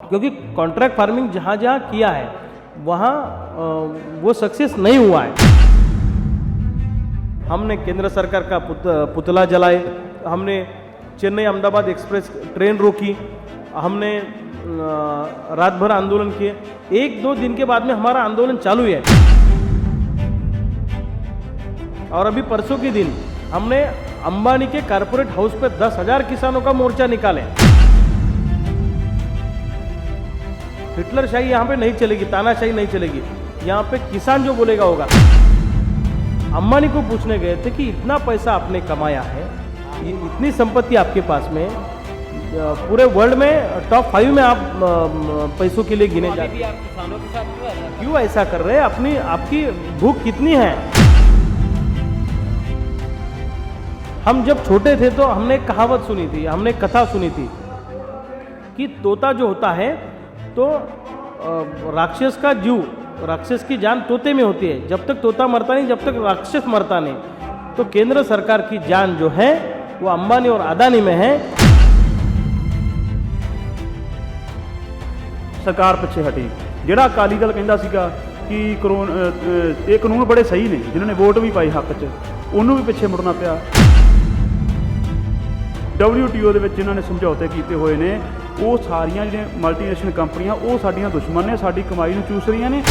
क्योंकि contract farming जहाँ जहाँ किया है वहाँ वो सक्सेस नहीं हुआ है। हमने केंद्र सरकार का पुतला जलाए, हमने चेन्नई अहमदाबाद एक्सप्रेस ट्रेन रोकी, हमने रात भर आंदोलन किए। एक दो दिन के बाद में हमारा आंदोलन चालू है और अभी परसों के दिन हमने अंबानी के कारपोरेट हाउस पे 10,000 किसानों का मोर्चा निकाले। हिटलरशाही यहाँ पे नहीं चलेगी, तानाशाही नहीं चलेगी। यहाँ पे किसान जो बोलेगा होगा। अंबानी को पूछने गए थे कि इतना पैसा आपने कमाया है, ये इतनी संपत्ति आपके पास में, पूरे वर्ल्ड में टॉप 5 में आप पैसों के लिए गिने जाते हैं, किसानों के साथ क्यों ऐसा कर रहे हैं? अपनी आपकी भूख कितनी है? हम जब छोटे थे तो हमने कहावत सुनी थी, हमने कथा सुनी थी कि तोता जो होता है तो राक्षस का जीव, राक्षस की जान तोते में होती है। जब तक तोता मरता नहीं, जब तक राक्षस मरता नहीं। तो केंद्र सरकार की जान जो है वो अंबानी और अदानी में है। सरकार ਪਿੱਛੇ ਹਟੀ। ਜਿਹੜਾ ਅਕਾਲੀ ਦਲ ਕਹਿੰਦਾ ਸੀਗਾ ਕਿ ਇਹ ਕਾਨੂੰਨ ਬੜੇ ਸਹੀ ਨੇ, ਜਿਨ੍ਹਾਂ ਨੇ ਵੋਟ ਵੀ ਪਾਈ ਹੱਕ 'ਚ, ਉਹਨੂੰ ਵੀ ਪਿੱਛੇ ਮੁੜਨਾ ਪਿਆ। WTO ਦੇ ਵਿੱਚ ਜਿਨ੍ਹਾਂ ਨੇ ਸਮਝੌਤੇ ਕੀਤੇ ਹੋਏ ਨੇ, ਉਹ ਸਾਰੀਆਂ ਜਿਹੜੀਆਂ ਮਲਟੀਨੈਸ਼ਨਲ ਕੰਪਨੀਆਂ ਉਹ ਸਾਡੀਆਂ ਦੁਸ਼ਮਣ ਨੇ, ਸਾਡੀ ਕਮਾਈ ਨੂੰ ਚੂਸ ਰਹੀਆਂ ਨੇ।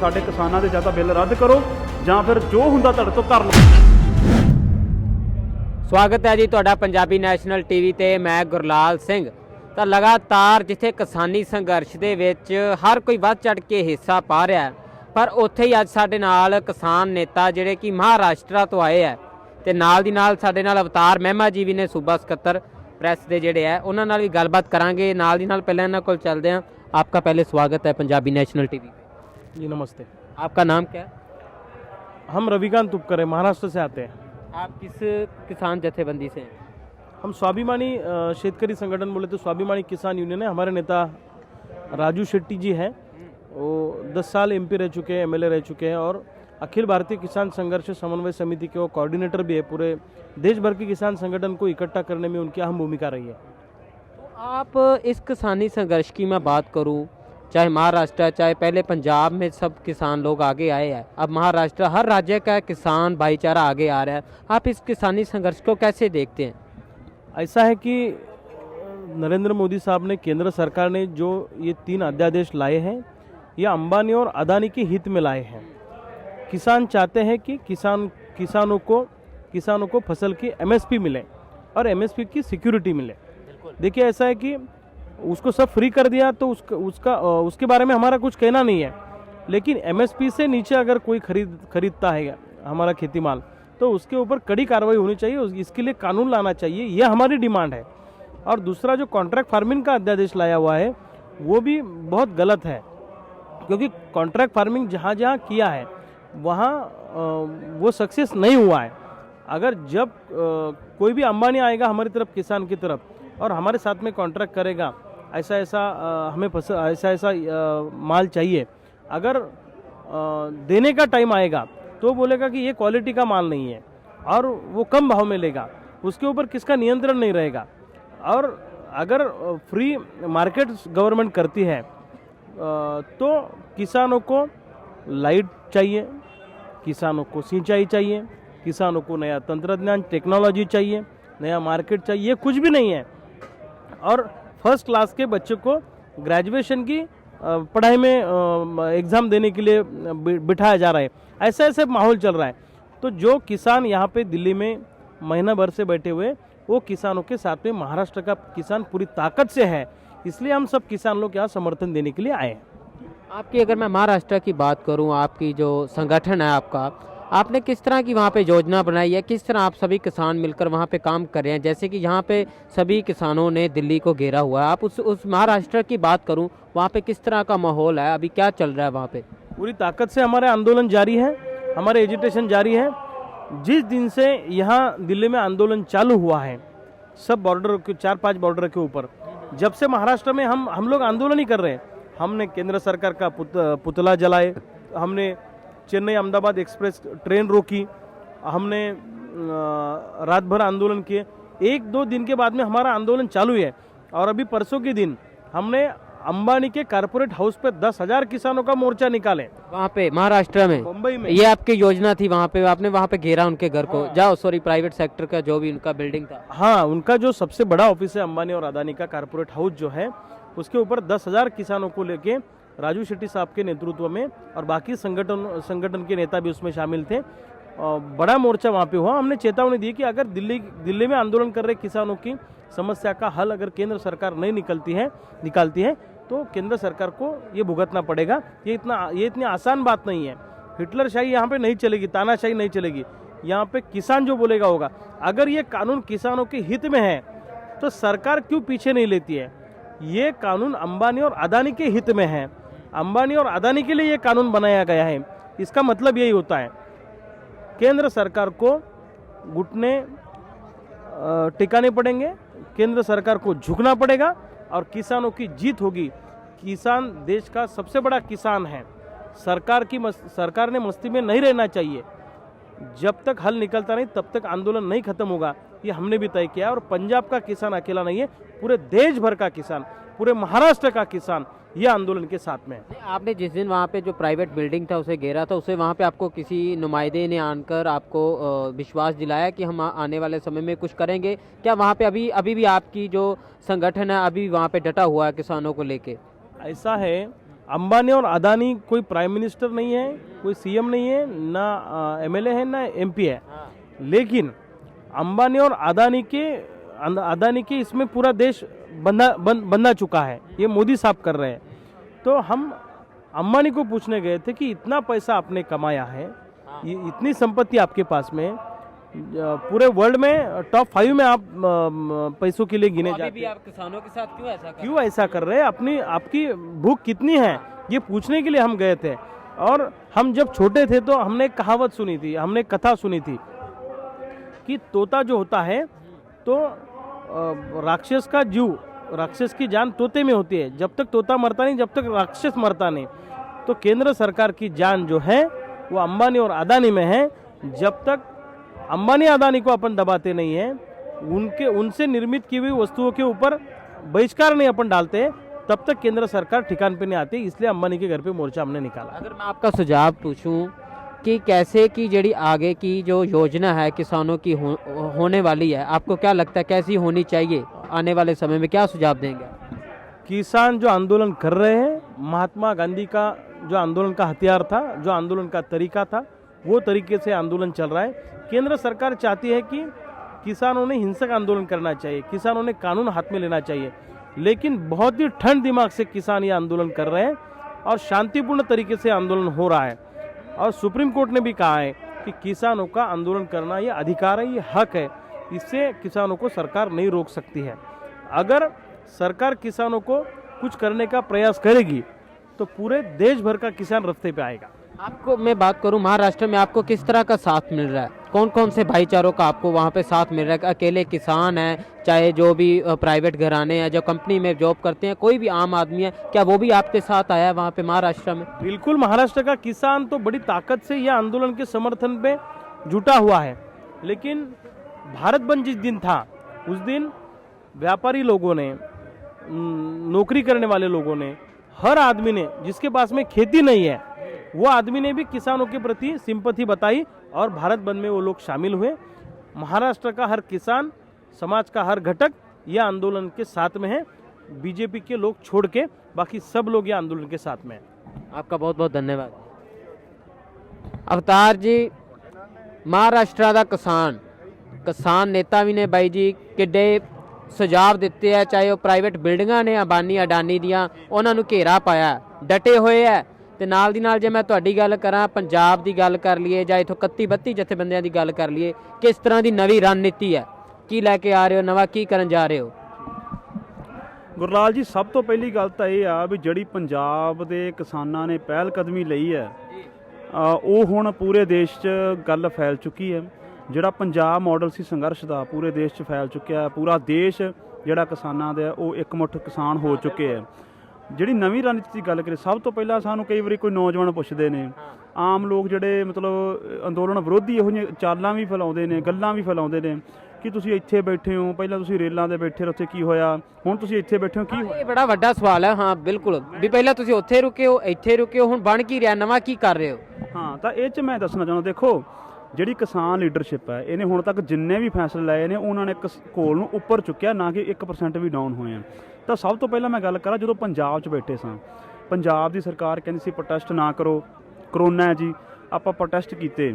ਸਾਡੇ ਕਿਸਾਨਾਂ ਦੇ ਜਾਂ ਤਾਂ ਬਿੱਲ ਰੱਦ ਕਰੋ ਜਾਂ ਫਿਰ ਜੋ ਹੁੰਦਾ ਤੁਹਾਡੇ ਤੋਂ ਕਰ ਲਓ। ਸਵਾਗਤ ਹੈ ਜੀ ਤੁਹਾਡਾ ਪੰਜਾਬੀ ਨੈਸ਼ਨਲ ਟੀਵੀ ਤੇ। ਮੈਂ ਗੁਰਲਾਲ ਸਿੰਘ। ਤਾਂ ਲਗਾਤਾਰ ਜਿੱਥੇ ਕਿਸਾਨੀ ਸੰਘਰਸ਼ ਦੇ ਵਿੱਚ ਹਰ ਕੋਈ ਵੱਧ ਚੜ ਕੇ ਹਿੱਸਾ ਪਾ ਰਿਹਾ, ਪਰ ਉੱਥੇ ਹੀ ਅੱਜ ਸਾਡੇ ਨਾਲ ਕਿਸਾਨ ਨੇਤਾ ਜਿਹੜੇ ਕਿ ਮਹਾਰਾਸ਼ਟਰ ਤੋਂ ਆਏ ਹੈ, ਤੇ ਨਾਲ ਦੀ ਨਾਲ ਸਾਡੇ ਨਾਲ ਅਵਤਾਰ ਮਹਿਮਾ ਜੀ ਵੀ ਨੇ, ਸੂਬਾ ਸਕੱਤਰ ਪ੍ਰੈਸ ਦੇ ਜਿਹੜੇ ਹੈ, ਉਹਨਾਂ ਨਾਲ ਵੀ ਗੱਲਬਾਤ ਕਰਾਂਗੇ। ਨਾਲ ਦੀ ਨਾਲ ਪਹਿਲਾਂ ਇਹਨਾਂ ਕੋਲ ਚੱਲਦੇ ਹਾਂ। आपका पहले स्वागत है पंजाबी नेशनल टीवी पे। जी नमस्ते। आपका नाम क्या है? हम रविकांत तुपकर है, महाराष्ट्र से आते हैं। आप किस किसान जथेबंदी से हैं? हम स्वाभिमानी शेतकरी संगठन बोले तो स्वाभिमानी किसान यूनियन है। हमारे नेता राजू शेट्टी जी हैं, वो 10 साल MP रह चुके हैं, MLA रह चुके हैं और अखिल भारतीय किसान संघर्ष समन्वय समिति के वो कोऑर्डिनेटर भी है। पूरे देश भर के किसान संगठन को इकट्ठा करने में उनकी अहम भूमिका रही है। आप इस किसानी संघर्ष की मैं बात करूं, चाहे महाराष्ट्र चाहे पहले पंजाब में सब किसान लोग आगे आए हैं, अब महाराष्ट्र हर राज्य का किसान भाईचारा आगे आ रहा है। आप इस किसानी संघर्ष को कैसे देखते हैं? ऐसा है कि नरेंद्र मोदी साहब ने, केंद्र सरकार ने जो ये 3 अध्यादेश लाए हैं, ये अंबानी और अदानी के हित में लाए हैं। किसान चाहते हैं कि किसानों को फसल की MSP मिले और MSP की सिक्योरिटी मिले। देखिए ऐसा है कि उसको सब फ्री कर दिया तो उसके बारे में हमारा कुछ कहना नहीं है, लेकिन MSP से नीचे अगर कोई खरीदता है हमारा खेती माल तो उसके ऊपर कड़ी कार्रवाई होनी चाहिए, इसके लिए कानून लाना चाहिए, ये हमारी डिमांड है। और दूसरा जो कॉन्ट्रैक्ट फार्मिंग का अध्यादेश लाया हुआ है वो भी बहुत गलत है, क्योंकि कॉन्ट्रैक्ट फार्मिंग जहाँ जहाँ किया है वहाँ वो सक्सेस नहीं हुआ है। अगर जब कोई भी अंबानी आएगा हमारी तरफ, किसान की तरफ, और हमारे साथ में कॉन्ट्रैक्ट करेगा, ऐसा हमें ऐसा माल चाहिए, अगर देने का टाइम आएगा तो बोलेगा कि ये क्वालिटी का माल नहीं है और वो कम भाव में लेगा, उसके ऊपर किसका नियंत्रण नहीं रहेगा। और अगर फ्री मार्केट गवर्नमेंट करती है तो किसानों को लाइट चाहिए, किसानों को सिंचाई चाहिए, किसानों को नया तंत्रज्ञान टेक्नोलॉजी चाहिए, नया मार्केट चाहिए, ये कुछ भी नहीं है। और फर्स्ट क्लास के बच्चों को ग्रेजुएशन की पढ़ाई में एग्ज़ाम देने के लिए बिठाया जा रहा है। ऐसे माहौल चल रहा है। तो जो किसान यहाँ पे दिल्ली में महीना भर से बैठे हुए, वो किसानों के साथ में महाराष्ट्र का किसान पूरी ताकत से है, इसलिए हम सब किसान लोग यहाँ समर्थन देने के लिए आए हैं। आपकी अगर मैं महाराष्ट्र की बात करूं, आपकी जो संगठन है आपका, आपने किस तरह की वहाँ पे योजना बनाई है, किस तरह आप सभी किसान मिलकर वहाँ पे काम कर रहे हैं? जैसे कि यहाँ पे सभी किसानों ने दिल्ली को घेरा हुआ है, आप उस महाराष्ट्र की बात करूँ, वहाँ पे किस तरह का माहौल है, अभी क्या चल रहा है वहाँ पे? पूरी ताकत से हमारे आंदोलन जारी है, हमारे एजिटेशन जारी है। जिस दिन से यहाँ दिल्ली में आंदोलन चालू हुआ है, सब बॉर्डर के 4-5 बॉर्डर के ऊपर, जब से महाराष्ट्र में हम लोग आंदोलन ही कर रहे हैं। हमने केंद्र सरकार का पुतला जलाए, हमने चेन्नई अहमदाबाद एक्सप्रेस ट्रेन रोकी, हमने रात भर आंदोलन किए। 1-2 दिन के बाद में हमारा आंदोलन चालू है। और अभी परसों के दिन हमने अंबानी के कारपोरेट हाउस पे 10,000 किसानों का मोर्चा निकाले, वहाँ पे महाराष्ट्र में, मुंबई में। ये आपकी योजना थी, वहाँ पे आपने वहाँ पे घेरा उनके घर को, जाओ सॉरी प्राइवेट सेक्टर का जो भी उनका बिल्डिंग था। हाँ, उनका जो सबसे बड़ा ऑफिस है अंबानी और अदानी का कारपोरेट हाउस जो है, उसके ऊपर 10,000 किसानों को लेके राजू शेट्टी साहब के नेतृत्व में और बाकी संगठन के नेता भी उसमें शामिल थे, बड़ा मोर्चा वहाँ पे हुआ। हमने चेतावनी दी कि अगर दिल्ली में आंदोलन कर रहे किसानों की समस्या का हल अगर केंद्र सरकार नहीं निकालती है तो केंद्र सरकार को ये भुगतना पड़ेगा। ये इतनी आसान बात नहीं है। हिटलरशाही यहाँ पे नहीं चलेगी, तानाशाही नहीं चलेगी। यहाँ पे किसान जो बोलेगा होगा। अगर ये कानून किसानों के हित में है तो सरकार क्यों पीछे नहीं लेती है? ये कानून अंबानी और अदानी के हित में है। अंबानी और अदानी के लिए ये कानून बनाया गया है। इसका मतलब यही होता है, केंद्र सरकार को घुटने टिकाने पड़ेंगे, केंद्र सरकार को झुकना पड़ेगा और किसानों की जीत होगी। किसान देश का सबसे बड़ा किसान है। सरकार ने मस्ती में नहीं रहना चाहिए। जब तक हल निकलता नहीं तब तक आंदोलन नहीं खत्म होगा, ये हमने भी तय किया। और पंजाब का किसान अकेला नहीं है, पूरे देश भर का किसान, पूरे महाराष्ट्र का किसान ये आंदोलन के साथ में है। आपने जिस दिन वहाँ पे जो प्राइवेट बिल्डिंग था उसे घेरा था, उसे वहाँ पे आपको किसी नुमाइंदे ने आकर आपको विश्वास दिलाया कि हम आने वाले समय में कुछ करेंगे? क्या वहाँ पे अभी भी आपकी जो संगठन है अभी वहाँ पे डटा हुआ है किसानों को लेके? ऐसा है, अंबानी और अदानी कोई प्राइम मिनिस्टर नहीं है, कोई सीएम नहीं है, ना एमएलए है, ना एमपी है। लेकिन अंबानी और अदानी के इसमें पूरा देश बंधा चुका है। ये मोदी साहब कर रहे हैं। तो हम अंबानी को पूछने गए थे कि इतना पैसा आपने कमाया है, ये इतनी संपत्ति आपके पास में, पूरे वर्ल्ड में टॉप 5 में आप पैसों के लिए गिने जाते हैं, आप किसानों के साथ क्यों ऐसा कर रहे हैं? आपकी भूख कितनी है, ये पूछने के लिए हम गए थे। और हम जब छोटे थे तो हमने कहावत सुनी थी, हमने कथा सुनी थी कि तोता जो होता है तो राक्षस की जान तोते में होती है। जब तक तोता मरता नहीं, जब तक राक्षस मरता नहीं। तो केंद्र सरकार की जान जो है वो अंबानी और अदानी में है। जब तक अंबानी अदानी को अपन दबाते नहीं है, उनसे निर्मित की हुई वस्तुओं के ऊपर बहिष्कार नहीं अपन डालते, तब तक केंद्र सरकार ठिकान पे नहीं आती। इसलिए अंबानी के घर पे मोर्चा हमने निकाला। अगर मैं आपका सुझाव पूछूं कि कैसे की जड़ी आगे की जो योजना है किसानों की होने वाली है, आपको क्या लगता है कैसी होनी चाहिए आने वाले समय में, क्या सुझाव देंगे? किसान जो आंदोलन कर रहे हैं, महात्मा गांधी का जो आंदोलन का हथियार था, जो आंदोलन का तरीका था, वो तरीके से आंदोलन चल रहा है। केंद्र सरकार चाहती है कि किसानों ने हिंसक आंदोलन करना चाहिए, किसानों ने कानून हाथ में लेना चाहिए। लेकिन बहुत ही ठंड दिमाग से किसान ये आंदोलन कर रहे हैं और शांतिपूर्ण तरीके से आंदोलन हो रहा है। और सुप्रीम कोर्ट ने भी कहा है कि किसानों का आंदोलन करना ये अधिकार है, ये हक है। इससे किसानों को सरकार नहीं रोक सकती है। अगर सरकार किसानों को कुछ करने का प्रयास करेगी तो पूरे देश भर का किसान रास्ते पे आएगा। आपको मैं बात करूं महाराष्ट्र में आपको किस तरह का साथ मिल रहा है? कौन कौन से भाईचारों का आपको वहाँ पे साथ मिल रहा है? अकेले किसान हैं, चाहे जो भी प्राइवेट घराने हैं, जो कंपनी में जॉब करते हैं, कोई भी आम आदमी है, क्या वो भी आपके साथ आया है वहाँ पे महाराष्ट्र में? बिल्कुल, महाराष्ट्र का किसान तो बड़ी ताकत से यह आंदोलन के समर्थन पे जुटा हुआ है। लेकिन भारत बंद जिस दिन था, उस दिन व्यापारी लोगों ने, नौकरी करने वाले लोगों ने, हर आदमी ने, जिसके पास में खेती नहीं है, वो आदमी ने भी किसानों के प्रति सिंपैथी बताई और भारत बंद में वो लोग शामिल हुए। महाराष्ट्र का हर किसान, समाज का हर घटक यह आंदोलन के साथ में है। बीजेपी के लोग छोड़ के बाकी सब लोग ये आंदोलन के साथ में हैं। आपका बहुत बहुत धन्यवाद। अवतार जी, महाराष्ट्र का किसान नेता भी ने बाई जी किड्डे सुझाव दिते है, चाहे वो प्राइवेट बिल्डिंगां ने अंबानी अडानी दियां, उन्होंने घेरा पाया, डटे हुए है। ਤੇ ਨਾਲ ਦੀ ਨਾਲ ਜੇ ਮੈਂ ਤੁਹਾਡੀ ਗੱਲ ਕਰਾਂ, ਪੰਜਾਬ ਦੀ ਗੱਲ ਕਰ ਲਈਏ ਜਾਂ ਇਥੋਂ 31-32 ਜਥੇਬੰਦੀਆਂ ਦੀ ਗੱਲ ਕਰ ਲਈਏ, ਕਿਸ ਤਰ੍ਹਾਂ ਦੀ ਨਵੀਂ ਰਣਨੀਤੀ ਹੈ, ਕੀ ਲੈ ਕੇ ਆ ਰਹੇ ਹੋ, ਨਵਾਂ ਕੀ ਕਰਨ ਜਾ ਰਹੇ ਹੋ? ਗੁਰਲਾਲ ਜੀ, ਸਭ ਤੋਂ ਪਹਿਲੀ ਗੱਲ ਤਾਂ ਇਹ ਆ ਵੀ ਜਿਹੜੀ ਪੰਜਾਬ ਦੇ ਕਿਸਾਨਾਂ ਨੇ ਪਹਿਲ ਕਦਮੀ ਲਈ ਹੈ, ਉਹ ਹੁਣ ਪੂਰੇ ਦੇਸ਼ 'ਚ ਗੱਲ ਫੈਲ ਚੁੱਕੀ ਹੈ। ਜਿਹੜਾ ਪੰਜਾਬ ਮਾਡਲ ਸੀ ਸੰਘਰਸ਼ ਦਾ, ਪੂਰੇ ਦੇਸ਼ 'ਚ ਫੈਲ ਚੁੱਕਿਆ। ਪੂਰਾ ਦੇਸ਼ ਜਿਹੜਾ ਕਿਸਾਨਾਂ ਦਾ ਉਹ ਇਕਮੁੱਠ ਕਿਸਾਨ ਹੋ ਚੁੱਕੇ ਹੈ। ਜਿਹੜੀ ਨਵੀਂ ਰਣਨੀਤੀ ਦੀ ਗੱਲ ਕਰੀਏ, ਸਭ ਤੋਂ ਪਹਿਲਾਂ ਸਾਨੂੰ ਕਈ ਵਾਰੀ ਕੋਈ ਨੌਜਵਾਨ ਪੁੱਛਦੇ ਨੇ, ਆਮ ਲੋਕ ਜਿਹੜੇ ਮਤਲਬ ਅੰਦੋਲਨ ਵਿਰੋਧੀ ਇਹੋ ਜਿਹੀਆਂ ਚਾਲਾਂ ਵੀ ਫੈਲਾਉਂਦੇ ਨੇ, ਗੱਲਾਂ ਵੀ ਫੈਲਾਉਂਦੇ ਨੇ ਕਿ ਤੁਸੀਂ ਇੱਥੇ ਬੈਠੇ ਹੋ, ਪਹਿਲਾਂ ਤੁਸੀਂ ਰੇਲਾਂ ਤੇ ਬੈਠੇ ਰਹੇ, ਉੱਥੇ ਕੀ ਹੋਇਆ, ਹੁਣ ਤੁਸੀਂ ਇੱਥੇ ਬੈਠੇ ਹੋ, ਕੀ ਹੋਇਆ। ਇਹ ਬੜਾ ਵੱਡਾ ਸਵਾਲ ਹੈ। ਹਾਂ ਬਿਲਕੁਲ, ਵੀ ਪਹਿਲਾਂ ਤੁਸੀਂ ਉੱਥੇ ਰੁਕੇ ਹੋ, ਇੱਥੇ ਰੁਕੇ ਹੋ, ਹੁਣ ਬਣ ਕੀ ਰਿਹਾ, ਨਵਾਂ ਕੀ ਕਰ ਰਹੇ ਹੋ। ਹਾਂ, ਤਾਂ ਇਹ 'ਚ ਮੈਂ ਦੱਸਣਾ ਚਾਹੁੰਦਾ, ਦੇਖੋ ਜਿਹੜੀ ਕਿਸਾਨ ਲੀਡਰਸ਼ਿਪ ਹੈ ਇਹਨੇ ਹੁਣ ਤੱਕ ਜਿੰਨੇ ਵੀ ਫੈਸਲੇ ਲਏ ਨੇ ਉਹਨਾਂ ਨੇ ਘੋਲ ਨੂੰ ਉੱਪਰ ਚੁੱਕਿਆ, ਨਾ ਕਿ 1% ਵੀ ਡਾਊਨ ਹੋਏ ਆ। ਤਾਂ ਸਭ ਤੋਂ ਪਹਿਲਾਂ ਮੈਂ ਗੱਲ ਕਰਾਂ, ਜਦੋਂ ਪੰਜਾਬ 'ਚ ਬੈਠੇ ਸਾਂ, ਪੰਜਾਬ ਦੀ ਸਰਕਾਰ ਕਹਿੰਦੀ ਸੀ ਪ੍ਰੋਟੈਸਟ ਨਾ ਕਰੋ, ਕਰੋਨਾ ਹੈ ਜੀ, ਆਪਾਂ ਪ੍ਰੋਟੈਸਟ ਕੀਤੇ,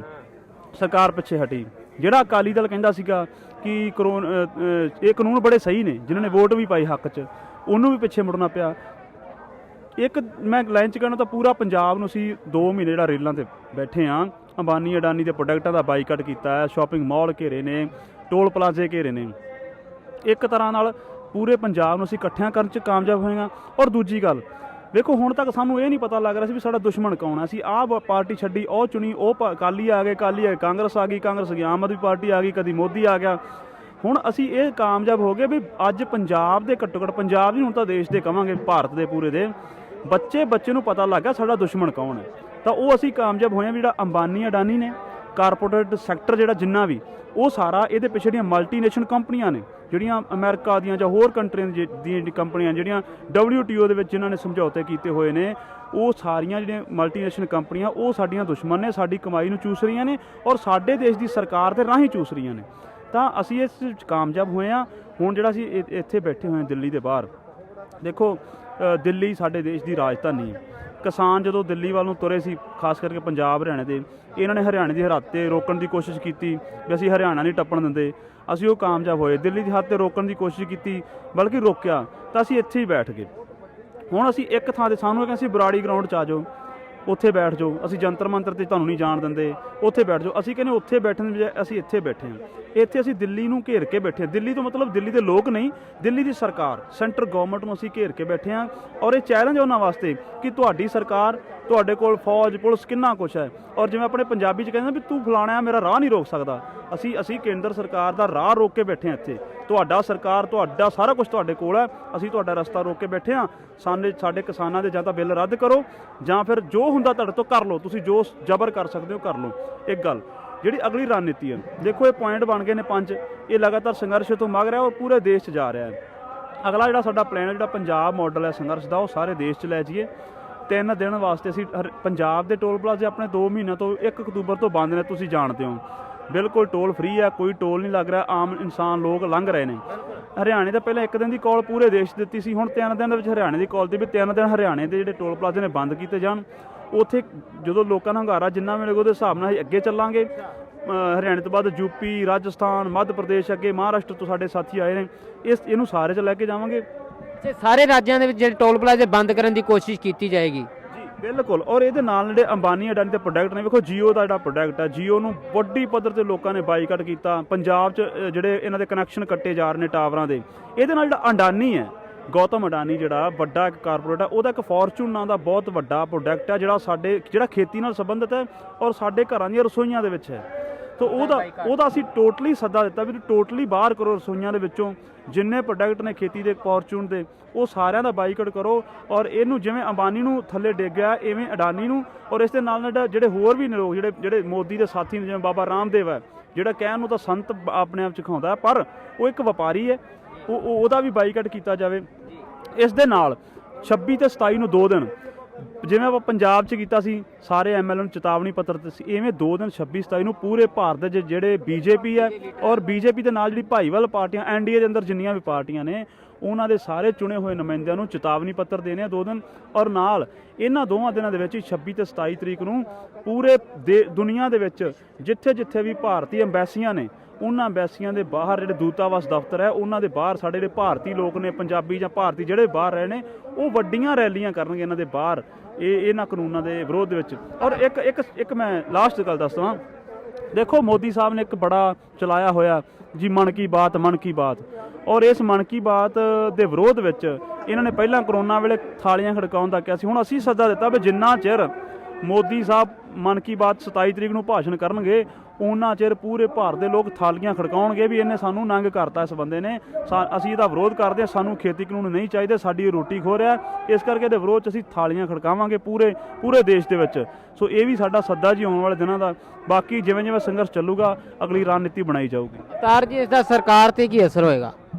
ਸਰਕਾਰ ਪਿੱਛੇ ਹਟੀ। ਜਿਹੜਾ ਅਕਾਲੀ ਦਲ ਕਹਿੰਦਾ ਸੀਗਾ ਕਿ ਇਹ ਕਾਨੂੰਨ ਬੜੇ ਸਹੀ ਨੇ, ਜਿਨ੍ਹਾਂ ਨੇ ਵੋਟ ਵੀ ਪਾਈ ਹੱਕ 'ਚ, ਉਹਨੂੰ ਵੀ ਪਿੱਛੇ ਮੁੜਨਾ ਪਿਆ। ਇੱਕ ਮੈਂ ਲਾਈਨ 'ਚ ਕਹਿਣਾ ਤਾਂ ਪੂਰਾ ਪੰਜਾਬ ਨੂੰ ਅਸੀਂ 2 ਮਹੀਨੇ ਜਿਹੜਾ ਰੇਲਾਂ ਤੇ ਬੈਠੇ ਹਾਂ, ਅੰਬਾਨੀ ਅਡਾਨੀ ਦੇ ਪ੍ਰੋਡਕਟਾਂ ਦਾ ਬਾਈਕਾਟ ਕੀਤਾ ਹੈ, ਸ਼ਾਪਿੰਗ ਮਾਲ ਘੇਰੇ ਨੇ, ਟੋਲ ਪਲਾਜ਼ੇ ਘੇਰੇ ਨੇ। ਇੱਕ ਤਰ੍ਹਾਂ ਨਾਲ ਪੂਰੇ ਪੰਜਾਬ ਨੂੰ ਅਸੀਂ ਇਕੱਠਿਆਂ ਕਰਨ 'ਚ ਕਾਮਯਾਬ ਹੋਏ ਹਾਂ। ਔਰ ਦੂਜੀ ਗੱਲ ਵੇਖੋ, ਹੁਣ ਤੱਕ ਸਾਨੂੰ ਇਹ ਨਹੀਂ ਪਤਾ ਲੱਗ ਰਿਹਾ ਸੀ ਵੀ ਸਾਡਾ ਦੁਸ਼ਮਣ ਕੌਣ ਹੈ। ਅਸੀਂ ਆਹ ਪਾਰਟੀ ਛੱਡੀ, ਉਹ ਚੁਣੀ, ਉਹ ਅਕਾਲੀ ਆ ਗਏ, ਕਾਂਗਰਸ ਆ ਗਈ, ਕਾਂਗਰਸ ਗਈ, ਆਮ ਆਦਮੀ ਪਾਰਟੀ ਆ ਗਈ, ਕਦੀ ਮੋਦੀ ਆ ਗਿਆ। ਹੁਣ ਅਸੀਂ ਇਹ ਕਾਮਯਾਬ ਹੋ ਗਏ ਵੀ ਅੱਜ ਪੰਜਾਬ ਦੇ ਘੱਟੋ ਘੱਟ, ਪੰਜਾਬ ਨਹੀਂ ਹੁਣ ਤਾਂ ਦੇਸ਼ ਦੇ ਕਵਾਂਗੇ, ਭਾਰਤ ਦੇ ਪੂਰੇ ਦੇ ਬੱਚੇ ਨੂੰ ਪਤਾ ਲੱਗ ਗਿਆ ਸਾਡਾ ਦੁਸ਼ਮਣ ਕੌਣ ਹੈ। ਤਾਂ ਉਹ ਅਸੀਂ ਕਾਮਯਾਬ ਹੋਏ ਹਾਂ। ਜਿਹੜਾ ਅੰਬਾਨੀ ਅਡਾਨੀ ਨੇ ਕਾਰਪੋਰੇਟ ਸੈਕਟਰ ਜਿਹੜਾ ਜਿੰਨਾ ਵੀ, ਉਹ ਸਾਰਾ ਇਹਦੇ ਪਿੱਛੇ ਜਿਹੜੀਆਂ ਮਲਟੀਨੇਸ਼ਨਲ ਕੰਪਨੀਆਂ ਨੇ, ਜਿਹੜੀਆਂ ਅਮਰੀਕਾ ਦੀਆਂ ਜਾਂ ਹੋਰ ਕੰਟਰੀਆਂ ਦੀਆਂ ਕੰਪਨੀਆਂ, ਜਿਹੜੀਆਂ WTO ਦੇ ਵਿੱਚ ਜਿਨ੍ਹਾਂ ਨੇ ਸਮਝੌਤੇ ਕੀਤੇ ਹੋਏ ਨੇ, ਉਹ ਸਾਰੀਆਂ ਜਿਹੜੀਆਂ ਮਲਟੀਨੇਸ਼ਨਲ ਕੰਪਨੀਆਂ ਉਹ ਸਾਡੀਆਂ ਦੁਸ਼ਮਣ ਨੇ, ਸਾਡੀ ਕਮਾਈ ਨੂੰ ਚੂਸ ਰਹੀਆਂ ਨੇ ਔਰ ਸਾਡੇ ਦੇਸ਼ ਦੀ ਸਰਕਾਰ ਦੇ ਰਾਹੀਂ ਚੂਸ ਰਹੀਆਂ ਨੇ। ਤਾਂ ਅਸੀਂ ਇਸ ਵਿੱਚ ਕਾਮਯਾਬ ਹੋਏ ਹਾਂ। ਹੁਣ ਜਿਹੜਾ ਅਸੀਂ ਇੱਥੇ ਬੈਠੇ ਹੋਏ ਹਾਂ ਦਿੱਲੀ ਦੇ ਬਾਹਰ, ਦੇਖੋ ਦਿੱਲੀ ਸਾਡੇ ਦੇਸ਼ ਦੀ ਰਾਜਧਾਨੀ ਹੈ। ਕਿਸਾਨ ਜਦੋਂ ਦਿੱਲੀ ਵੱਲ ਨੂੰ ਤੁਰੇ ਸੀ, ਖਾਸ ਕਰਕੇ ਪੰਜਾਬ ਹਰਿਆਣੇ ਦੇ, ਇਹਨਾਂ ਨੇ ਹਰਿਆਣੇ ਦੀ ਹੱਦ 'ਤੇ ਰੋਕਣ ਦੀ ਕੋਸ਼ਿਸ਼ ਕੀਤੀ ਵੀ ਅਸੀਂ ਹਰਿਆਣਾ ਨਹੀਂ ਟੱਪਣ ਦਿੰਦੇ, ਅਸੀਂ ਉਹ ਕਾਮਯਾਬ ਹੋਏ। ਦਿੱਲੀ ਦੀ ਹੱਦ 'ਤੇ ਰੋਕਣ ਦੀ ਕੋਸ਼ਿਸ਼ ਕੀਤੀ, ਬਲਕਿ ਰੋਕਿਆ ਤਾਂ ਅਸੀਂ ਇੱਥੇ ਹੀ ਬੈਠ ਗਏ। ਹੁਣ ਅਸੀਂ ਇੱਕ ਥਾਂ 'ਤੇ, ਸਾਨੂੰ ਕਹਿੰਦੇ ਅਸੀਂ ਬਰਾੜੀ ਗਰਾਊਂਡ 'ਚ ਆ ਜਾਓ, ਉੱਥੇ ਬੈਠ ਜਾਓ, ਅਸੀਂ ਜੰਤਰ ਮੰਤਰ 'ਤੇ ਤੁਹਾਨੂੰ ਨਹੀਂ ਜਾਣ ਦਿੰਦੇ, ਉੱਥੇ ਬੈਠ ਜਾਓ। ਅਸੀਂ ਕਹਿੰਦੇ ਉੱਥੇ ਬੈਠਣ ਦੀ ਬਜਾਏ ਅਸੀਂ ਇੱਥੇ ਬੈਠੇ ਹਾਂ। ਇੱਥੇ ਅਸੀਂ ਦਿੱਲੀ ਨੂੰ ਘੇਰ ਕੇ ਬੈਠੇ ਹਾਂ। ਦਿੱਲੀ ਤੋਂ ਮਤਲਬ ਦਿੱਲੀ ਦੇ ਲੋਕ ਨਹੀਂ, ਦਿੱਲੀ ਦੀ ਸਰਕਾਰ, ਸੈਂਟਰ ਗਵਰਨਮੈਂਟ ਨੂੰ ਅਸੀਂ ਘੇਰ ਕੇ ਬੈਠੇ ਹਾਂ। ਔਰ ਇਹ ਚੈਲੰਜ ਹੈ ਉਹਨਾਂ ਵਾਸਤੇ ਕਿ ਤੁਹਾਡੀ ਸਰਕਾਰ, ਤੁਹਾਡੇ ਕੋਲ ਫੌਜ ਪੁਲਿਸ ਕਿੰਨਾ ਕੁਛ ਹੈ। ਔਰ ਜਿਵੇਂ ਆਪਣੇ ਪੰਜਾਬੀ 'ਚ ਕਹਿੰਦੇ ਵੀ ਤੂੰ ਫਲਾਣਾ ਮੇਰਾ ਰਾਹ ਨਹੀਂ ਰੋਕ ਸਕਦਾ, ਅਸੀਂ ਕੇਂਦਰ ਸਰਕਾਰ ਦਾ ਰਾਹ ਰੋਕ ਕੇ ਬੈਠੇ ਹਾਂ ਇੱਥੇ। ਤੁਹਾਡਾ ਸਰਕਾਰ, ਤੁਹਾਡਾ ਸਾਰਾ ਕੁਝ ਤੁਹਾਡੇ ਕੋਲ ਹੈ, ਅਸੀਂ ਤੁਹਾਡਾ ਰਸਤਾ ਰੋਕ ਕੇ ਬੈਠੇ ਹਾਂ। ਸਾਡੇ ਕਿਸਾਨਾਂ ਦੇ ਜਾਂ ਤਾਂ ਬਿੱਲ ਰੱਦ ਕਰੋ ਜਾਂ ਫਿਰ ਜੋ ਹੁੰਦਾ ਤੁਹਾਡੇ ਤੋਂ ਕਰ ਲਓ, ਤੁਸੀਂ ਜੋ ਜ਼ਬਰ ਕਰ ਸਕਦੇ ਹੋ ਕਰ ਲਓ। ਇੱਕ ਗੱਲ ਜਿਹੜੀ ਅਗਲੀ ਰਣਨੀਤੀ ਹੈ, ਦੇਖੋ ਇਹ ਪੁਆਇੰਟ ਬਣ ਗਏ ਨੇ 5, ਇਹ ਲਗਾਤਾਰ ਸੰਘਰਸ਼ ਤੋਂ ਮੰਗ ਰਿਹਾ ਔਰ ਪੂਰੇ ਦੇਸ਼ 'ਚ ਜਾ ਰਿਹਾ ਹੈ। ਅਗਲਾ ਜਿਹੜਾ ਸਾਡਾ ਪਲਾਨ ਹੈ, ਜਿਹੜਾ ਪੰਜਾਬ ਮਾਡਲ ਹੈ ਸੰਘਰਸ਼ ਦਾ, ਉਹ ਸਾਰੇ ਦੇਸ਼ 'ਚ ਲੈ ਜਾਈਏ। 3 ਦਿਨ ਵਾਸਤੇ ਅਸੀਂ ਪੰਜਾਬ ਦੇ ਟੋਲ ਪਲਾਜ਼ੇ ਆਪਣੇ 2 ਮਹੀਨਿਆਂ ਤੋਂ 1 ਅਕਤੂਬਰ ਤੋਂ ਬੰਦ ਨੇ, ਤੁਸੀਂ ਜਾਣਦੇ ਹੋ। ਬਿਲਕੁਲ ਟੋਲ ਫ੍ਰੀ ਹੈ, ਕੋਈ ਟੋਲ ਨਹੀਂ ਲੱਗ ਰਿਹਾ, ਆਮ ਇਨਸਾਨ ਲੋਕ ਲੰਘ ਰਹੇ ਨੇ। ਹਰਿਆਣੇ ਦਾ ਪਹਿਲਾਂ 1 ਦਿਨ ਦੀ ਕਾਲ ਪੂਰੇ ਦੇਸ਼ ਦਿੱਤੀ ਸੀ, ਹੁਣ 3 ਦਿਨ ਦੇ ਵਿੱਚ ਹਰਿਆਣੇ ਦੀ ਕਾਲ ਦੀ ਵੀ 3 ਦਿਨ ਹਰਿਆਣੇ ਦੇ ਜਿਹੜੇ ਟੋਲ ਪਲਾਜ਼ੇ ਨੇ ਬੰਦ ਕੀਤੇ ਜਾਣ। ਉੱਥੇ ਜਦੋਂ ਲੋਕਾਂ ਦਾ ਹੰਗਾਰਾ ਜਿੰਨਾ ਮਿਲੇਗਾ ਉਹਦੇ ਹਿਸਾਬ ਨਾਲ ਅਸੀਂ ਅੱਗੇ ਚੱਲਾਂਗੇ। ਹਰਿਆਣੇ ਤੋਂ ਬਾਅਦ ਯੂਪੀ, ਰਾਜਸਥਾਨ, ਮੱਧ ਪ੍ਰਦੇਸ਼, ਅੱਗੇ ਮਹਾਰਾਸ਼ਟਰ ਤੋਂ ਸਾਡੇ ਸਾਥੀ ਆਏ ਨੇ, ਇਹਨੂੰ ਸਾਰੇ 'ਚ ਲੈ ਕੇ ਜਾਵਾਂਗੇ। ਸਾਰੇ ਰਾਜਾਂ ਦੇ ਵਿੱਚ ਜਿਹੜੇ ਟੋਲ ਪਲਾਜ਼ੇ ਬੰਦ ਕਰਨ ਦੀ ਕੋਸ਼ਿਸ਼ ਕੀਤੀ ਜਾਏਗੀ ਜੀ ਬਿਲਕੁਲ। ਔਰ ਇਹਦੇ ਨਾਲ ਜਿਹੜੇ ਅੰਬਾਨੀ ਅਡਾਨੀ ਦੇ ਪ੍ਰੋਡਕਟ ਨੇ, ਵੇਖੋ ਜੀਓ ਦਾ ਜਿਹੜਾ ਪ੍ਰੋਡਕਟ ਹੈ, ਜੀਓ ਨੂੰ ਵੱਡੀ ਪੱਧਰ ਤੇ ਲੋਕਾਂ ਨੇ ਬਾਈਕਾਟ ਕੀਤਾ। ਪੰਜਾਬ 'ਚ ਜਿਹੜੇ ਇਹਨਾਂ ਦੇ ਕਨੈਕਸ਼ਨ ਕੱਟੇ ਜਾ ਰਹੇ ਨੇ ਟਾਵਰਾਂ ਦੇ, ਇਹਦੇ ਨਾਲ ਜਿਹੜਾ ਅਡਾਨੀ ਹੈ, ਗੌਤਮ ਅਡਾਨੀ ਜਿਹੜਾ ਵੱਡਾ ਇੱਕ ਕਾਰਪੋਰੇਟ ਹੈ, ਉਹਦਾ ਇੱਕ ਫੋਰਚੂਨ ਨਾਂ ਦਾ ਬਹੁਤ ਵੱਡਾ ਪ੍ਰੋਡਕਟ ਹੈ ਜਿਹੜਾ ਖੇਤੀ ਨਾਲ ਸੰਬੰਧਿਤ ਹੈ ਔਰ ਸਾਡੇ ਘਰਾਂ ਦੀਆਂ ਰਸੋਈਆਂ ਦੇ ਵਿੱਚ ਹੈ। ਤਾਂ ਉਹਦਾ ਅਸੀਂ ਟੋਟਲੀ ਸੱਦਾ ਦਿੱਤਾ ਵੀ ਟੋਟਲੀ ਬਾਹਰ ਕਰੋ ਰਸੋਈਆਂ ਦੇ ਵਿੱਚੋਂ, ਜਿੰਨੇ ਪ੍ਰੋਡਕਟ ਨੇ ਖੇਤੀ ਦੇ, ਫੋਰਚੂਨ ਦੇ, ਉਹ ਸਾਰਿਆਂ ਦਾ ਬਾਈਕਾਟ ਕਰੋ। ਔਰ ਇਹਨੂੰ ਜਿਵੇਂ ਅੰਬਾਨੀ ਨੂੰ ਥੱਲੇ ਡਿੱਗਿਆ ਇਵੇਂ ਅਡਾਨੀ ਨੂੰ, ਔਰ ਇਸ ਦੇ ਨਾਲ ਜਿਹੜੇ ਹੋਰ ਵੀ ਨੇ ਲੋਕ ਜਿਹੜੇ ਮੋਦੀ ਦੇ ਸਾਥੀ ਨੇ, ਜਿਵੇਂ ਬਾਬਾ ਰਾਮਦੇਵ ਹੈ, ਜਿਹੜਾ ਕਹਿਣ ਨੂੰ ਤਾਂ ਸੰਤ ਆਪਣੇ ਆਪ 'ਚ ਖਾਉਂਦਾ ਪਰ ਉਹ ਇੱਕ ਵਪਾਰੀ ਹੈ, ਉਹਦਾ ਵੀ ਬਾਈਕਾਟ ਕੀਤਾ ਜਾਵੇ। ਇਸ ਦੇ ਨਾਲ 26 ਤੇ 27 ਨੂੰ 2 ਦਿਨ, ਜਿਵੇਂ ਆਪਾਂ ਪੰਜਾਬ 'ਚ ਕੀਤਾ ਸੀ, ਸਾਰੇ MLA ਨੂੰ ਚੇਤਾਵਨੀ ਪੱਤਰ ਦਿੱਤੇ ਸੀ, ਇਵੇਂ 2 ਦਿਨ 26 27 ਨੂੰ ਪੂਰੇ ਭਾਰਤ ਦੇ ਜਿਹੜੇ BJP ਹੈ ਔਰ BJP ਦੇ ਨਾਲ ਜਿਹੜੀ ਭਾਈਵਾਲ ਪਾਰਟੀਆਂ, NDA ਦੇ ਅੰਦਰ ਜਿੰਨੀਆਂ ਵੀ ਪਾਰਟੀਆਂ ਨੇ, ਉਹਨਾਂ ਦੇ ਸਾਰੇ ਚੁਣੇ ਹੋਏ ਨੁਮਾਇੰਦਿਆਂ ਨੂੰ ਚੇਤਾਵਨੀ ਪੱਤਰ ਦੇਣੇ ਆ 2 ਦਿਨ। ਔਰ ਨਾਲ ਇਹਨਾਂ ਦੋਵਾਂ ਦਿਨਾਂ ਦੇ ਵਿੱਚ 26 ਤੇ 27 ਤਰੀਕ ਨੂੰ ਪੂਰੇ ਦੁਨੀਆ ਦੇ ਵਿੱਚ ਜਿੱਥੇ ਵੀ ਭਾਰਤੀ ਅੰਬੈਸੀਆਂ ਨੇ, ਉਹਨਾਂ ਅੰਬੈਸੀਆਂ ਦੇ ਬਾਹਰ ਜਿਹੜੇ ਦੂਤਾਵਾਸ ਦਫ਼ਤਰ ਹੈ, ਉਹਨਾਂ ਦੇ ਬਾਹਰ ਸਾਡੇ ਜਿਹੜੇ ਭਾਰਤੀ ਲੋਕ ਨੇ, ਪੰਜਾਬੀ ਜਾਂ ਭਾਰਤੀ ਜਿਹੜੇ ਬਾਹਰ ਰਹੇ ਨੇ, ਉਹ ਵੱਡੀਆਂ ਰੈਲੀਆਂ ਕਰਨਗੇ ਇਹਨਾਂ ਦੇ ਬਾਹਰ ਇਹਨਾਂ ਕਾਨੂੰਨਾਂ ਦੇ ਵਿਰੋਧ ਦੇ ਵਿੱਚ। ਔਰ ਇੱਕ ਮੈਂ ਲਾਸਟ ਗੱਲ ਦੱਸ ਦਵਾਂ, ਦੇਖੋ ਮੋਦੀ ਸਾਹਿਬ ਨੇ ਇੱਕ ਬੜਾ ਚਲਾਇਆ ਹੋਇਆ ਜੀ ਮਨ ਕੀ ਬਾਤ, ਔਰ ਇਸ ਮਨ ਕੀ ਬਾਤ ਦੇ ਵਿਰੋਧ ਵਿੱਚ ਇਹਨਾਂ ਨੇ ਪਹਿਲਾਂ ਕਰੋਨਾ ਵੇਲੇ ਥਾਲੀਆਂ ਖੜਕਾਉਣ ਦਾ ਕਿਹਾ ਸੀ। ਹੁਣ ਅਸੀਂ ਸੱਦਾ ਦਿੱਤਾ ਵੀ ਜਿੰਨਾ ਚਿਰ ਮੋਦੀ ਸਾਹਿਬ ਮਨ ਕੀ ਬਾਤ 27 ਤਰੀਕ ਨੂੰ ਭਾਸ਼ਣ ਕਰਨਗੇ, ਉਹਨਾਂ ਚਿਰ ਪੂਰੇ ਭਾਰਤ ਦੇ ਲੋਕ ਥਾਲੀਆਂ ਖੜਕਾਉਣਗੇ ਵੀ ਇਹਨੇ ਸਾਨੂੰ ਨੰਗ ਕਰਤਾ, ਇਸ ਬੰਦੇ ਨੇ, ਅਸੀਂ ਇਹਦਾ ਵਿਰੋਧ ਕਰਦੇ ਹਾਂ, ਸਾਨੂੰ ਖੇਤੀ ਕਾਨੂੰਨ ਨਹੀਂ ਚਾਹੀਦੇ, ਸਾਡੀ ਰੋਟੀ ਖੋ ਰਿਹਾ, ਇਸ ਕਰਕੇ ਇਹਦੇ ਵਿਰੋਧ 'ਚ ਅਸੀਂ ਥਾਲੀਆਂ ਖੜਕਾਵਾਂਗੇ ਪੂਰੇ ਦੇਸ਼ ਦੇ ਵਿੱਚ। ਸੋ ਇਹ ਵੀ ਸਾਡਾ ਸੱਦਾ ਜੀ ਆਉਣ ਵਾਲੇ ਦਿਨਾਂ ਦਾ। ਬਾਕੀ ਜਿਵੇਂ ਜਿਵੇਂ ਸੰਘਰਸ਼ ਚੱਲੂਗਾ ਅਗਲੀ ਰਣਨੀਤੀ ਬਣਾਈ ਜਾਊਗੀ। ਅਵਤਾਰ ਜੀ, ਇਸ ਦਾ ਸਰਕਾਰ ਤੇ ਕੀ ਅਸਰ ਹੋਏਗਾ?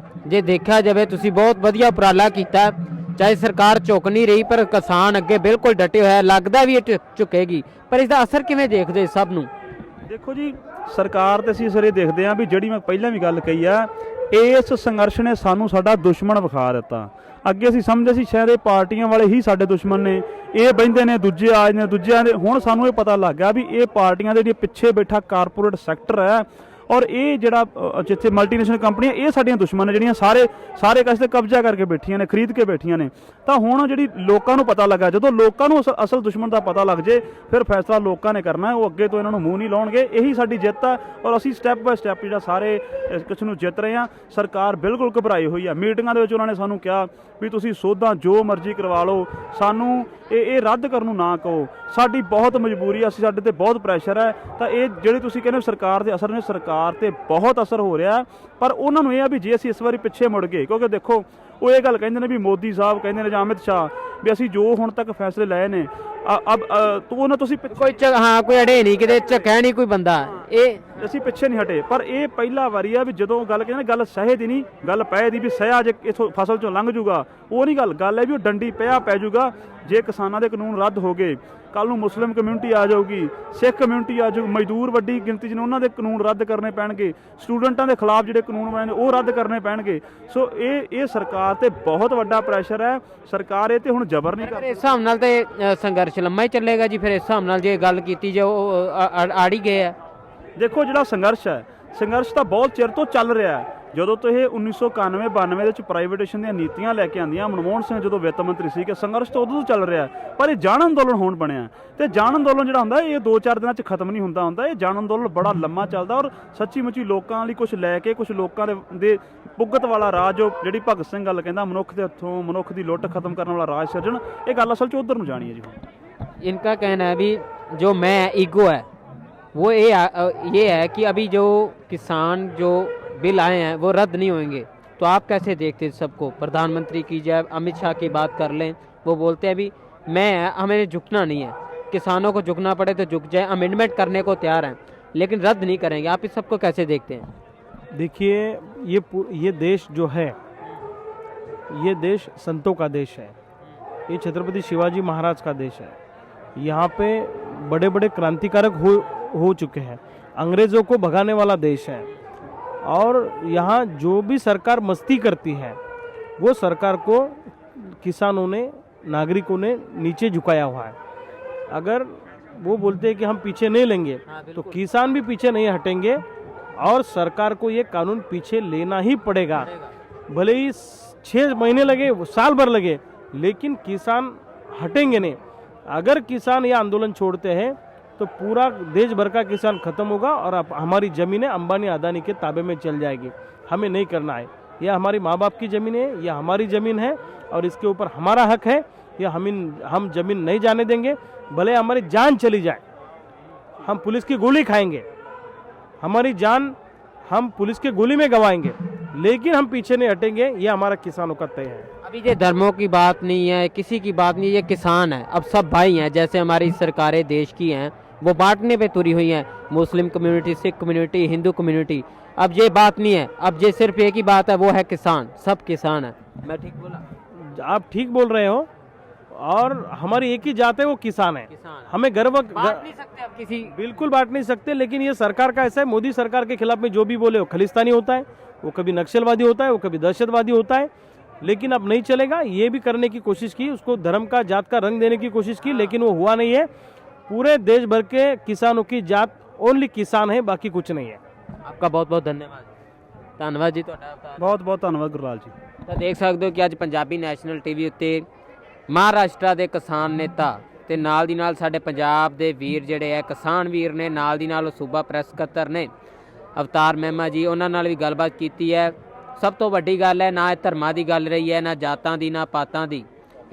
ਜੇ ਦੇਖਿਆ ਜਾਵੇ ਤੁਸੀਂ ਬਹੁਤ ਵਧੀਆ ਉਪਰਾਲਾ ਕੀਤਾ, ਚਾਹੇ ਸਰਕਾਰ ਝੁਕ ਨਹੀਂ ਰਹੀ ਪਰ ਕਿਸਾਨ ਅੱਗੇ ਬਿਲਕੁਲ ਡਟੇ ਹੋਇਆ, ਲੱਗਦਾ ਵੀ ਇਹ ਝੁਕੇਗੀ, ਪਰ ਇਸ ਦਾ ਅਸਰ ਕਿਵੇਂ ਦੇਖਦੇ ਸਭ ਨੂੰ? ਦੇਖੋ ਜੀ, ਸਰਕਾਰ ਤੇ ਅਸੀਂ ਸਿਰੇ ਦੇਖਦੇ ਹਾਂ ਵੀ ਜਿਹੜੀ ਮੈਂ ਪਹਿਲਾਂ ਵੀ ਗੱਲ ਕਹੀ ਆ, ਇਸ ਸੰਘਰਸ਼ ਨੇ ਸਾਨੂੰ ਸਾਡਾ ਦੁਸ਼ਮਣ ਵਿਖਾ ਦਿੱਤਾ। ਅੱਗੇ ਅਸੀਂ ਸਮਝਦੇ ਸੀ ਸ਼ਾਇਦ ਇਹ ਪਾਰਟੀਆਂ ਵਾਲੇ ਹੀ ਸਾਡੇ ਦੁਸ਼ਮਣ ਨੇ, ਇਹ ਬਹਿੰਦੇ ਨੇ ਦੂਜੇ ਆ ਜਾਂਦੇ ਦੂਜਿਆਂ ਦੇ। ਹੁਣ ਸਾਨੂੰ ਇਹ ਪਤਾ ਲੱਗ ਗਿਆ ਵੀ ਇਹ ਪਾਰਟੀਆਂ ਦੇ ਜਿਹੜੇ ਪਿੱਛੇ ਬੈਠਾ ਕਾਰਪੋਰੇਟ ਸੈਕਟਰ ਹੈ ਔਰ ਇਹ ਜਿਹੜਾ ਜਿੱਥੇ ਮਲਟੀਨੈਸ਼ਨਲ ਕੰਪਨੀਆਂ, ਇਹ ਸਾਡੀਆਂ ਦੁਸ਼ਮਣ ਨੇ, ਜਿਹੜੀਆਂ ਸਾਰੇ ਕਸ ਤੇ ਕਬਜ਼ਾ ਕਰਕੇ ਬੈਠੀਆਂ ਨੇ, ਖਰੀਦ ਕੇ ਬੈਠੀਆਂ ਨੇ। ਤਾਂ ਹੁਣ ਜਿਹੜੀ ਲੋਕਾਂ ਨੂੰ ਪਤਾ ਲੱਗਾ, ਜਦੋਂ ਲੋਕਾਂ ਨੂੰ ਅਸਲ ਦੁਸ਼ਮਣ ਦਾ ਪਤਾ ਲੱਗ ਜੇ ਫਿਰ ਫੈਸਲਾ ਲੋਕਾਂ ਨੇ ਕਰਨਾ, ਉਹ ਅੱਗੇ ਤੋਂ ਇਹਨਾਂ ਨੂੰ ਮੂੰਹ ਨਹੀਂ ਲਾਉਣਗੇ। ਇਹੀ ਸਾਡੀ ਜਿੱਤ ਆ ਔਰ ਅਸੀਂ ਸਟੈਪ ਬਾਏ ਸਟੈਪ ਜਿਹੜਾ ਸਾਰੇ ਕੁਛ ਨੂੰ ਜਿੱਤ ਰਹੇ ਹਾਂ। ਸਰਕਾਰ ਬਿਲਕੁਲ ਘਬਰਾਈ ਹੋਈ ਆ। ਮੀਟਿੰਗਾਂ ਦੇ ਵਿੱਚ ਉਹਨਾਂ ਨੇ ਸਾਨੂੰ ਕਿਹਾ ਵੀ ਤੁਸੀਂ ਸੋਧਾਂ ਜੋ ਮਰਜ਼ੀ ਕਰਵਾ ਲਓ, ਸਾਨੂੰ ਇਹ ਰੱਦ ਕਰਨ ਨੂੰ ਨਾ ਕਹੋ, ਸਾਡੀ ਬਹੁਤ ਮਜਬੂਰੀ ਆ, ਸਾਡੇ ਤੇ ਬਹੁਤ ਪ੍ਰੈਸ਼ਰ ਹੈ। ਤਾਂ ਇਹ ਜਿਹੜੇ ਤੁਸੀਂ ਕਹਿੰਦੇ ਸਰਕਾਰ ਦੇ ਅਸਰ ਨੇ, ਸਰਕਾਰ ਤੇ ਬਹੁਤ ਅਸਰ ਹੋ ਰਿਹਾ, ਪਰ ਉਹਨਾਂ ਨੂੰ ਇਹ ਆ ਵੀ ਜੇ ਅਸੀਂ ਇਸ ਵਾਰੀ ਪਿੱਛੇ ਮੁੜ ਗਏ, ਕਿਉਂਕਿ ਦੇਖੋ ਉਹ ਇਹ ਗੱਲ ਕਹਿੰਦੇ ਨੇ ਵੀ ਮੋਦੀ ਸਾਹਿਬ ਕਹਿੰਦੇ ਨੇ ਜਾਂ ਅਮਿਤ ਸ਼ਾਹ ਵੀ ਅਸੀਂ ਜੋ ਹੁਣ ਤੱਕ ਫੈਸਲੇ ਲਏ ਨੇ ਉਹਨਾਂ ਤੁਸੀਂ ਕੋਈ ਅੜੇ ਨਹੀਂ, ਕਿਤੇ ਝੱਕਿਆ ਨਹੀਂ ਕੋਈ ਬੰਦਾ, ਇਹ ਅਸੀਂ ਪਿੱਛੇ ਨਹੀਂ ਹਟੇ। ਪਰ ਇਹ ਪਹਿਲਾ ਵਾਰੀ ਆ ਵੀ ਜਦੋਂ ਗੱਲ ਕਹਿੰਦੇ ਗੱਲ ਸਹਿ ਦੀ ਨਹੀਂ, ਗੱਲ ਪਏ ਦੀ ਵੀ ਸਹਿ ਜੇ ਇਥੋਂ ਫਸਲ ਚੋਂ ਲੰਘ ਜੂਗਾ, ਉਹ ਨਹੀਂ ਗੱਲ ਹੈ ਵੀ ਉਹ ਡੰਡੀ ਪੈ ਜੂਗਾ। ਜੇ ਕਿਸਾਨਾਂ ਦੇ ਕਾਨੂੰਨ ਰੱਦ ਹੋ ਗਏ, ਕੱਲ ਨੂੰ ਮੁਸਲਿਮ ਕਮਿਊਨਿਟੀ ਆ ਜਾਊਗੀ, ਸਿੱਖ ਕਮਿਊਨਿਟੀ ਆ ਜਾਊ, ਮਜ਼ਦੂਰ ਵੱਡੀ ਗਿਣਤੀ 'ਚ ਨੇ, ਉਹਨਾਂ ਦੇ ਕਾਨੂੰਨ ਰੱਦ ਕਰਨੇ ਪੈਣਗੇ, ਸਟੂਡੈਂਟਾਂ ਦੇ ਖਿਲਾਫ ਜਿਹੜੇ ਕਾਨੂੰਨ ਬਣੇ ਨੇ ਉਹ ਰੱਦ ਕਰਨੇ ਪੈਣਗੇ। ਸੋ ਇਹ ਸਰਕਾਰ ਤੇ ਬਹੁਤ ਵੱਡਾ ਪ੍ਰੈਸ਼ਰ ਹੈ। ਸਰਕਾਰ ਇਹ ਤੇ ਹੁਣ ਜ਼ਬਰ ਨਹੀਂ ਕਰਦੀ। ਇਸ ਹਿਸਾਬ ਨਾਲ ਤੇ ਸੰਘਰਸ਼ ਲੰਮਾ ਹੀ ਚੱਲੇਗਾ ਜੀ। ਫਿਰ ਇਸ ਹਿਸਾਬ ਨਾਲ ਜੇ ਗੱਲ ਕੀਤੀ ਜੇ ਉਹ ਆੜੀ ਗਏ ਆ। ਦੇਖੋ ਜਿਹੜਾ ਸੰਘਰਸ਼ ਤਾਂ ਬਹੁਤ ਚਿਰ ਤੋਂ ਚੱਲ ਰਿਹਾ ਹੈ। ਜਦੋਂ ਤੋਂ ਇਹ 1991-92 ਦੇ ਵਿੱਚ ਪ੍ਰਾਈਵੇਟੇਸ਼ਨ ਦੀਆਂ ਨੀਤੀਆਂ ਲੈ ਕੇ ਆਂਦੀਆਂ, ਮਨਮੋਹਨ ਸਿੰਘ ਜਦੋਂ ਵਿੱਤ ਮੰਤਰੀ ਸੀ, ਕਿ ਸੰਘਰਸ਼ ਤਾਂ ਉਦੋਂ ਤੋਂ ਚੱਲ ਰਿਹਾ, ਪਰ ਇਹ ਜਨ ਅੰਦੋਲਨ ਹੋਣ ਬਣਿਆ। ਤੇ ਜਨ ਅੰਦੋਲਨ ਜਿਹੜਾ ਹੁੰਦਾ ਇਹ 2-4 ਦਿਨਾਂ 'ਚ ਖਤਮ ਨਹੀਂ ਹੁੰਦਾ। ਇਹ ਜਨ ਅੰਦੋਲਨ ਬੜਾ ਲੰਮਾ ਚੱਲਦਾ ਔਰ ਸੱਚੀ ਮੁੱਚੀ ਲੋਕਾਂ ਲਈ ਕੁਝ ਲੈ ਕੇ, ਕੁਝ ਲੋਕਾਂ ਦੇ ਪੁੱਗਤ ਵਾਲਾ ਰਾਜ, ਜਿਹੜੀ ਭਗਤ ਸਿੰਘ ਗੱਲ ਕਹਿੰਦਾ ਮਨੁੱਖ ਦੇ ਹੱਥੋਂ ਮਨੁੱਖ ਦੀ ਲੁੱਟ ਖਤਮ ਕਰਨ ਵਾਲਾ ਰਾਜ ਸਿਰਜਣ, ਇਹ ਗੱਲ ਅਸਲ 'ਚ ਉਧਰ ਨੂੰ ਜਾਣੀ ਹੈ ਜੀ। ਹੁਣ इनका कहना है भी जो मैं ईगो है वो ये है कि अभी जो किसान जो बिल आए हैं वो रद्द नहीं होंगे, तो आप कैसे देखते हैं सबको? प्रधानमंत्री की जाए, अमित शाह की बात कर लें, वो बोलते हैं अभी हमें झुकना नहीं है, किसानों को झुकना पड़े तो झुक जाए, अमेंडमेंट करने को तैयार हैं लेकिन रद्द नहीं करेंगे। आप इस सबको कैसे देखते हैं? देखिए, ये देश जो है, ये देश संतों का देश है, ये छत्रपति शिवाजी महाराज का देश है। यहाँ पे बड़े बड़े क्रांतिकारक हो चुके हैं, अंग्रेज़ों को भगाने वाला देश है। और यहाँ जो भी सरकार मस्ती करती है वो सरकार को किसानों ने, नागरिकों ने नीचे झुकाया हुआ है। अगर वो बोलते हैं कि हम पीछे नहीं लेंगे, तो किसान भी पीछे नहीं हटेंगे और सरकार को ये कानून पीछे लेना ही पड़ेगा। भले ही 6 महीने लगे, साल भर लगे, लेकिन किसान हटेंगे नहीं। अगर किसान यह आंदोलन छोड़ते हैं तो पूरा देश भर का किसान खत्म होगा और हमारी ज़मीनें अंबानी अदानी के ताबे में चल जाएगी। हमें नहीं करना है। यह हमारी माँ बाप की ज़मीन है, यह हमारी ज़मीन है और इसके ऊपर हमारा हक है। यह हम ज़मीन नहीं जाने देंगे, भले हमारी जान चली जाए, हम पुलिस की गोली खाएंगे, हमारी जान हम पुलिस की गोली में गंवाएंगे, लेकिन हम पीछे नहीं हटेंगे। ये हमारा किसानों का तय है। अभी ये धर्मों की बात नहीं है, किसी की बात नहीं है, ये किसान है। अब सब भाई हैं, जैसे हमारी सरकारें देश की हैं वो बांटने पे तुरी हुई हैं, Muslim community, Sikh community, Hindu community. अब ये बात नहीं है, अब ये सिर्फ एक ही बात है, वो है किसान। सब किसान है। मैं ठीक बोला? आप ठीक बोल रहे हो। और हमारी एक ही जात है, वो किसान है। हमें गर्व बांट नहीं सकते आप किसी, बिल्कुल बांट नहीं सकते। लेकिन ये सरकार का ऐसा है, मोदी सरकार के खिलाफ में जो भी बोले वो खलिस्तानी होता है, वो कभी नक्सलवादी होता है, वो कभी दहशतवादी होता है। लेकिन अब नहीं चलेगा। ये भी करने की कोशिश की, उसको धर्म का, जात का रंग देने की कोशिश की, लेकिन वो हुआ नहीं है। पूरे देश भर के किसानों की जात ओनली किसान है, बाकी कुछ नहीं है। आपका बहुत बहुत धन्यवाद। ਧੰਨਵਾਦ ਜੀ ਤੁਹਾਡਾ। ਬਹੁਤ ਬਹੁਤ ਧੰਨਵਾਦ ਗੁਰਲਾਲ ਜੀ। ਤਾਂ ਦੇਖ ਸਕਦੇ ਹੋ ਕਿ ਅੱਜ ਪੰਜਾਬੀ ਨੈਸ਼ਨਲ ਟੀਵੀ ਉੱਤੇ ਮਹਾਰਾਸ਼ਟਰ ਦੇ ਕਿਸਾਨ ਨੇਤਾ ਤੇ ਨਾਲ ਦੀ ਨਾਲ ਸਾਡੇ ਪੰਜਾਬ ਦੇ ਵੀਰ ਜਿਹੜੇ ਆ ਕਿਸਾਨ ਵੀਰ ਨੇ, ਨਾਲ ਦੀ ਨਾਲ ਸੂਬਾ ਪ੍ਰੈਸ ਸਕੱਤਰ ਨੇ ਅਵਤਾਰ ਮਹਿਮਾ ਜੀ, ਉਹਨਾਂ ਨਾਲ ਵੀ ਗੱਲਬਾਤ ਕੀਤੀ ਹੈ। ਸਭ ਤੋਂ ਵੱਡੀ ਗੱਲ ਹੈ, ਨਾ ਇਹ ਧਰਮਾਂ ਦੀ ਗੱਲ ਰਹੀ ਹੈ, ਨਾ ਜਾਤਾਂ ਦੀ, ਨਾ ਪਾਤਾਂ ਦੀ।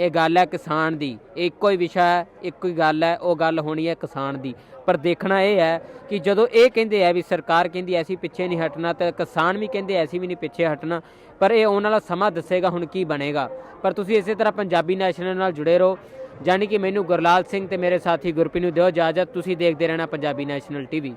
ਇਹ ਗੱਲ ਹੈ ਕਿਸਾਨ ਦੀ, ਇੱਕੋ ਹੀ ਵਿਸ਼ਾ ਹੈ, ਇੱਕੋ ਹੀ ਗੱਲ ਹੈ, ਉਹ ਗੱਲ ਹੋਣੀ ਹੈ ਕਿਸਾਨ ਦੀ। ਪਰ ਦੇਖਣਾ ਇਹ ਹੈ ਕਿ ਜਦੋਂ ਇਹ ਕਹਿੰਦੇ ਆ ਵੀ ਸਰਕਾਰ ਕਹਿੰਦੀ ਅਸੀਂ ਪਿੱਛੇ ਨਹੀਂ ਹਟਣਾ, ਤੇ ਕਿਸਾਨ ਵੀ ਕਹਿੰਦੇ ਅਸੀਂ ਵੀ ਨਹੀਂ ਪਿੱਛੇ ਹਟਣਾ, ਪਰ ਇਹ ਆਉਣ ਵਾਲਾ ਸਮਾਂ ਦੱਸੇਗਾ ਹੁਣ ਕੀ ਬਣੇਗਾ। ਪਰ ਤੁਸੀਂ ਇਸੇ ਤਰ੍ਹਾਂ ਪੰਜਾਬੀ ਨੈਸ਼ਨਲ ਨਾਲ ਜੁੜੇ ਰਹੋ। ਜਾਣੀ ਕਿ ਮੈਨੂੰ ਗੁਰਲਾਲ ਸਿੰਘ ਤੇ ਮੇਰੇ ਸਾਥੀ ਗੁਰਪ੍ਰੀਤ ਨੂੰ ਦਿਓ ਇਜਾਜ਼ਤ। ਤੁਸੀਂ ਦੇਖਦੇ ਰਹਿਣਾ ਪੰਜਾਬੀ ਨੈਸ਼ਨਲ ਟੀਵੀ।